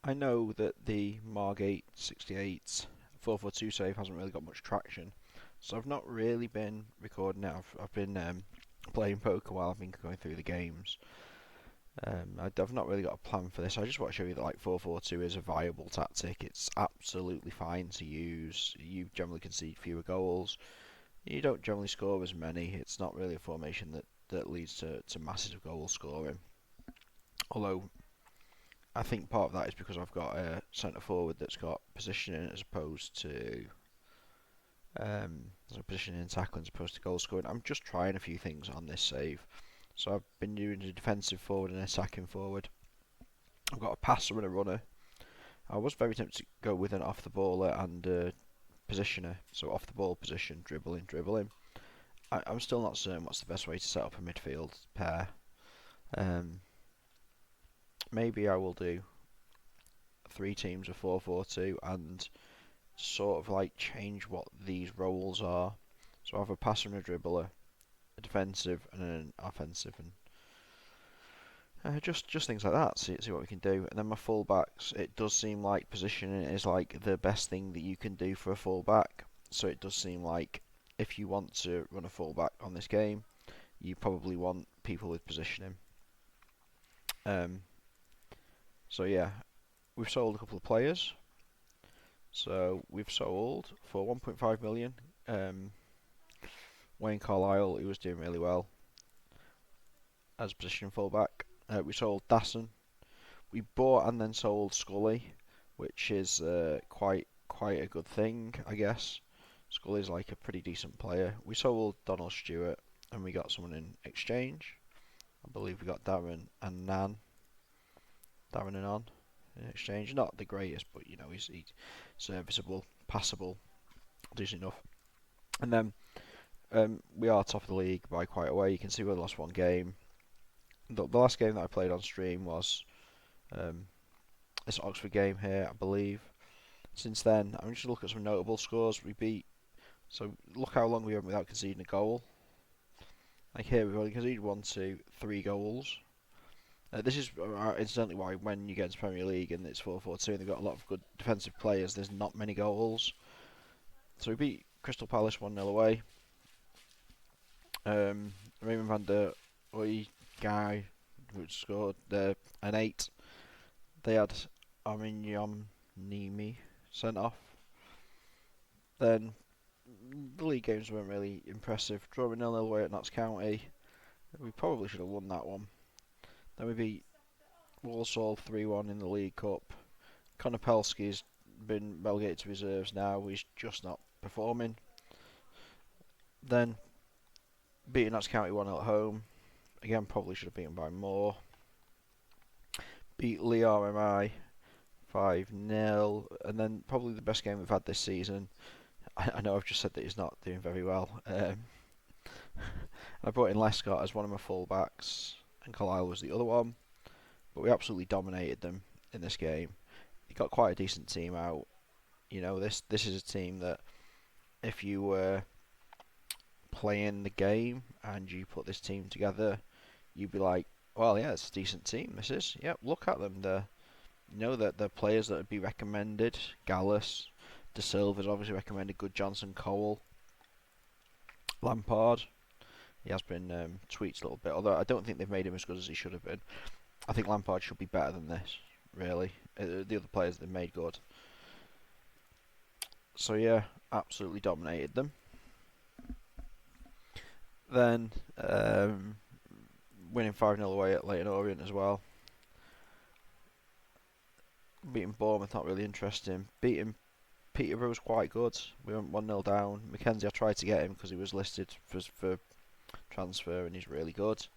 I know that the Margate.68 442 save hasn't really got much traction, so I've not really been recording it. I've been playing poker while I've been going through the games. I've not really got a plan for this. I just want to show you that like 442 is a viable tactic. It's absolutely fine to use. You generally concede fewer goals. You don't generally score as many. It's not really a formation that leads to massive goal scoring. Although I think part of that is because I've got a centre forward that's got positioning as opposed to positioning and tackling as opposed to goal scoring. I'm just trying a few things on this save. So I've been doing a defensive forward and attacking forward. I've got a passer and a runner. I was very tempted to go with an off the baller and a positioner. So off the ball position, dribbling. I'm still not certain what's the best way to set up a midfield pair. Maybe I will do 3 teams of 4-4-2 and sort of like change what these roles are. So I have a passer and a dribbler, a defensive and an offensive, and just things like that. See what we can do. And then my fullbacks. It does seem like positioning is like the best thing that you can do for a fullback. So it does seem like if you want to run a fullback on this game, you probably want people with positioning. So yeah, we've sold a couple of players. So we've sold for 1.5 million. Wayne Carlisle, who was doing really well as position fullback. We sold Dasson. We bought and then sold Scully, which is quite a good thing, I guess. Scully's like a pretty decent player. We sold Donald Stewart and we got someone in exchange. I believe we got Darren and Nan. Darren and On in exchange. Not the greatest, but you know he's serviceable, passable, decent enough. And then we are top of the league by quite a way. You can see we lost one game. The last game that I played on stream was this Oxford game here, I believe. Since then, I'm just look at some notable scores. We beat. So look how long we went without conceding a goal. Like here, we've only conceded 1, 2, 3 goals. This is incidentally why when you get into Premier League and it's 4-4-2 and they've got a lot of good defensive players, there's not many goals. So we beat Crystal Palace 1-0 away. Raymond van der Oy guy who scored an 8. They had Arminion Nimi sent off. Then the league games weren't really impressive. Drawing 0-0 away at Notts County. We probably should have won that one. Then we beat Walsall 3-1 in the League Cup. Konopelski's been relegated to reserves now. He's just not performing. Then beating Notts County 1-0 at home. Again, probably should have beaten by more. Beat Lee RMI 5-0. And then probably the best game we've had this season. I know I've just said that he's not doing very well. I brought in Lescott as one of my fullbacks, and Carlisle was the other one. But we absolutely dominated them in this game. He got quite a decent team out. You know, this is a team that if you were playing the game and you put this team together, you'd be like, well, yeah, it's a decent team. This is. Yep, look at them. They're players that would be recommended. Gallus, De Silva's obviously recommended. Good Johnson, Cole, Lampard. He has been tweaked a little bit, although I don't think they've made him as good as he should have been. I think Lampard should be better than this, really. The other players they've made good. So yeah, absolutely dominated them. Then winning 5-0 away at Leyton Orient as well. Beating Bournemouth, not really interesting. Beating Peterborough was quite good. We went 1-0 down. Mackenzie, I tried to get him because he was listed for transfer and he's really good.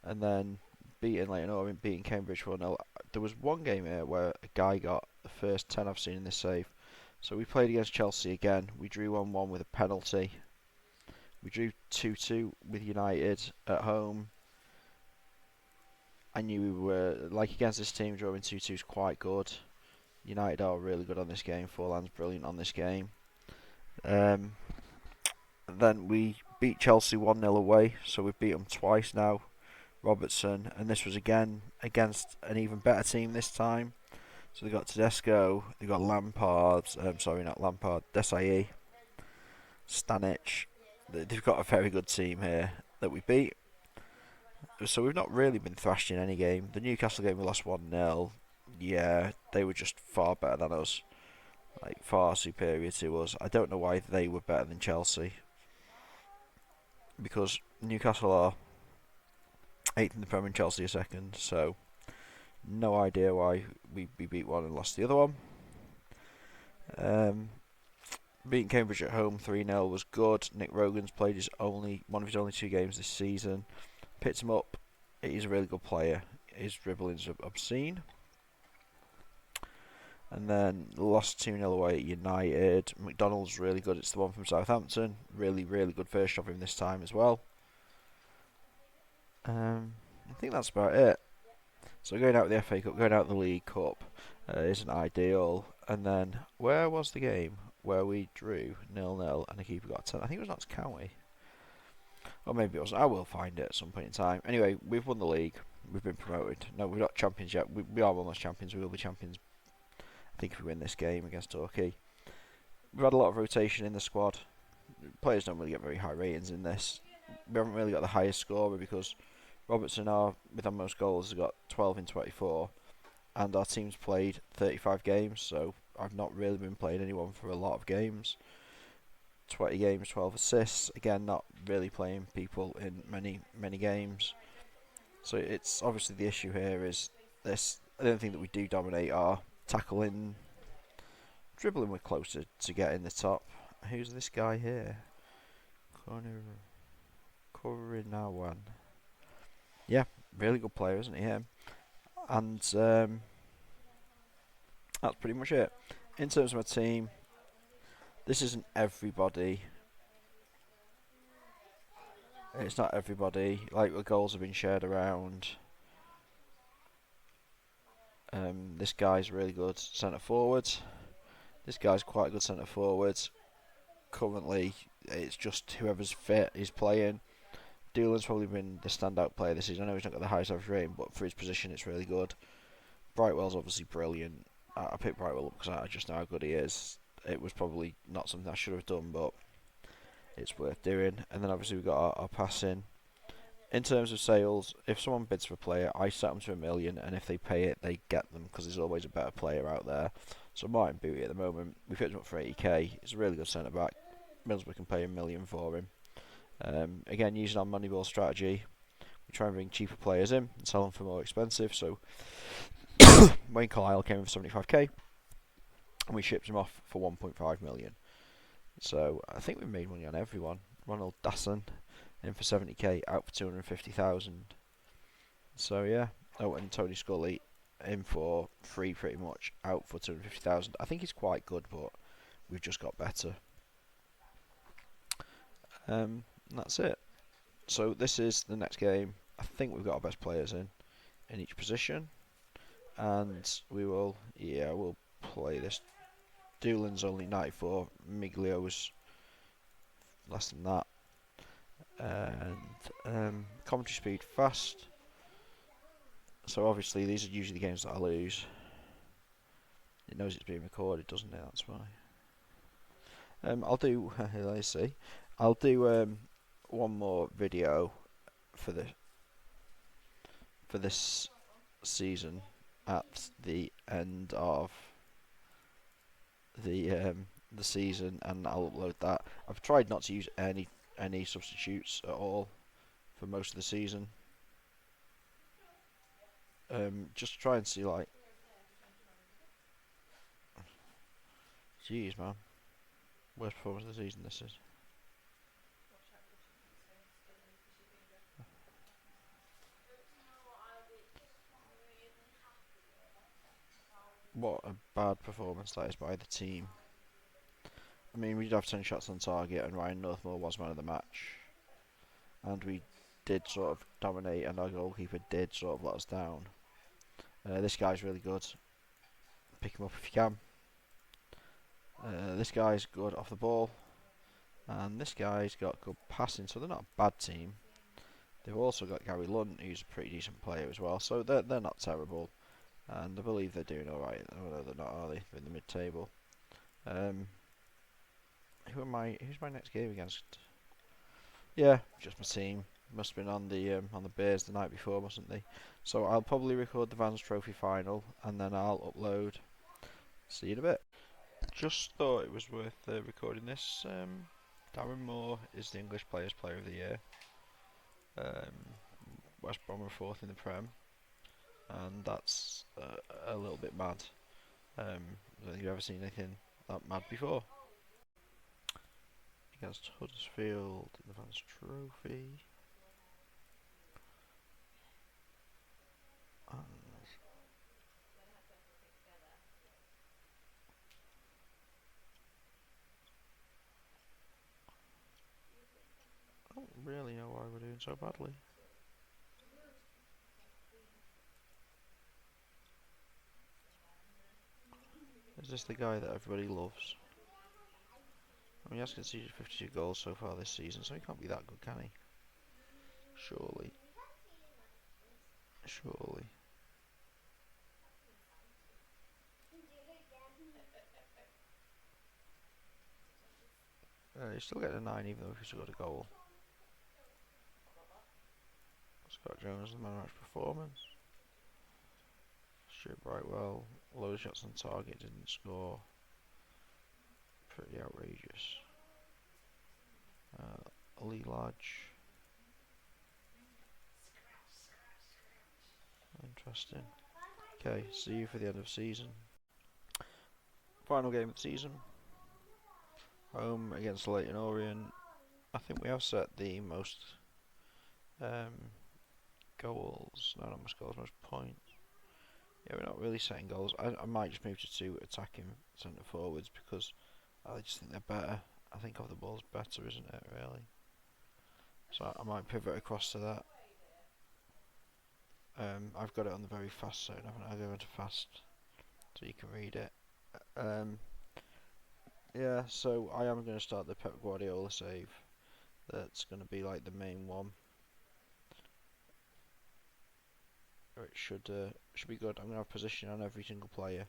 And then beating Leyton Orient, beating Cambridge 4-0. There was one game here where a guy got the first 10 I've seen in this save. So we played against Chelsea again. We drew 1-1 with a penalty. We drew 2-2 with United at home. I knew we were, like against this team, drawing 2-2 is quite good. United are really good on this game. Forlan's brilliant on this game. Then we beat Chelsea 1-0 away, so we've beat them twice now. Robertson, and this was again against an even better team this time. So they've got Tedesco, they've got Lampard, sorry, not Lampard, Desai, Stanic. They've got a very good team here that we beat. So we've not really been thrashed in any game. The Newcastle game we lost 1-0. Yeah, they were just far better than us. Like, far superior to us. I don't know why they were better than Chelsea. Because Newcastle are 8th in the Premier and Chelsea are 2nd. So, no idea why we beat one and lost the other one. Beating Cambridge at home 3-0 was good. Nick Rogan's played one of his only 2 games this season. Picked him up. He's a really good player. His dribbling's obscene. And then lost 2-0 away at United. McDonald's really good. It's the one from Southampton. Really, really good first of him this time as well. I think that's about it. So going out with the FA Cup, going out with the League Cup isn't ideal. And then, where was the game where we drew 0-0 and the keeper got a 10? I think it was Notts County. Or maybe it wasn't. I will find it at some point in time. Anyway, we've won the league. We've been promoted. No, we're not champions yet. We are almost champions. We will be champions, I think, if we win this game against Torquay. We've had a lot of rotation in the squad. Players don't really get very high ratings in this. We haven't really got the highest scorer because Robertson, with our most goals, has got 12 in 24. And our team's played 35 games, so I've not really been playing anyone for a lot of games. 20 games, 12 assists. Again, not really playing people in many games. So it's obviously the issue here is this. I don't think that we do dominate our tackling. Dribbling, we're closer to getting the top. Who's this guy here? Kurinawan. Yeah, really good player, isn't he? Him. And that's pretty much it. In terms of my team, this isn't everybody. It's not everybody. Like, the goals have been shared around. This guy's really good centre forward. This guy's quite a good centre forward. Currently, it's just whoever's fit is playing. Doolan's probably been the standout player this season. I know he's not got the highest average rating, but for his position, it's really good. Brightwell's obviously brilliant. I picked Brightwell up because I just know how good he is. It was probably not something I should have done, but it's worth doing. And then obviously we've got our passing. In terms of sales, if someone bids for a player, I set them to $1 million, and if they pay it, they get them because there's always a better player out there. So Martin Booty at the moment, we picked him up for 80k. He's a really good centre back. Middlesbrough can pay $1 million for him. Again, using our Moneyball strategy, we try and bring cheaper players in and sell them for more expensive. So Wayne Carlisle came in for 75k, and we shipped him off for 1.5 million. So I think we made money on everyone. Ronald Dasson in for 70k, out for 250,000. So yeah. Oh, and Tony Scully in for free, pretty much, out for 250,000. I think he's quite good, but we've just got better. That's it. So this is the next game. I think we've got our best players in each position, and we'll play this. Doolan's only 94. Miglio's less than that. And commentary speed fast. So obviously these are usually the games that I lose. It knows it's being recorded, doesn't it? That's why. I'll do. Let's see. I'll do one more video for this season at the end of the season, and I'll upload that. I've tried not to use any substitutes at all for most of the season. Just to try and see, like, jeez, man, worst performance of the season this is. What a bad performance that is by the team. I mean, we did have 10 shots on target, and Ryan Northmore was man of the match, and we did sort of dominate, and our goalkeeper did sort of let us down. This guy's really good. Pick him up if you can. This guy's good off the ball, and this guy's got good passing, so they're not a bad team. They've also got Gary Lunt, who's a pretty decent player as well, so they're not terrible. and I believe they're doing alright. Oh no, they're not, are they? They're in the mid-table. Um, who's my next game against? Yeah, just my team. Must have been on the Bears the night before, mustn't they? So I'll probably record the Vans Trophy final, and then I'll upload. See you in a bit. Just thought it was worth recording this. Darren Moore is the English Players Player of the Year. West Brom are fourth in the Prem, and that's a little bit mad. I don't think you've ever seen anything that mad before. Against Huddersfield in the Vans Trophy. And I don't really know why we're doing so badly. Is this the guy that everybody loves? I mean, he has conceded 52 goals so far this season, so he can't be that good, can he? Surely. Surely. He's still getting a 9 even though he's got a goal. Scott Jones, the man of match performance. Stuart Brightwell, loads of shots on target, didn't score. Pretty outrageous. Lee Lodge. Interesting. Okay, see you for the end of season. Final game of the season. Home against Leyton Orient. I think we have set the most goals. No, not most goals, most points. Yeah, we're not really setting goals. I might just move to two attacking centre forwards because I just think they're better. I think off the ball's better, isn't it, really? So I might pivot across to that. I've got it on the very fast zone, haven't I? I'll go into fast so you can read it. Yeah, so I am going to start the Pep Guardiola save. That's going to be like the main one. It should be good. I'm going to have position on every single player.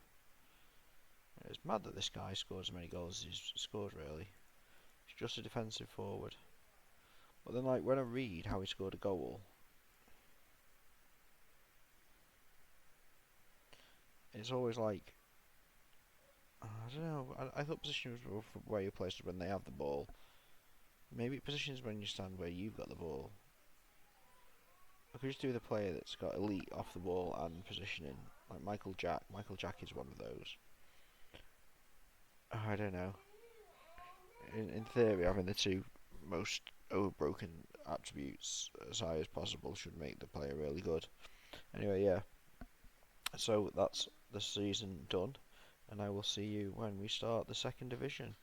It's mad that this guy scores as many goals as he's scored, really. He's just a defensive forward. But then, like, when I read how he scored a goal, it's always like, I don't know, I thought position was where you're placed when they have the ball. Maybe position is when you stand where you've got the ball. I could just do the player that's got elite off the ball and positioning, like Michael Jack. Michael Jack is one of those. I don't know. In theory, having the two most overbroken attributes as high as possible should make the player really good. Anyway, yeah. So that's the season done, and I will see you when we start the second division.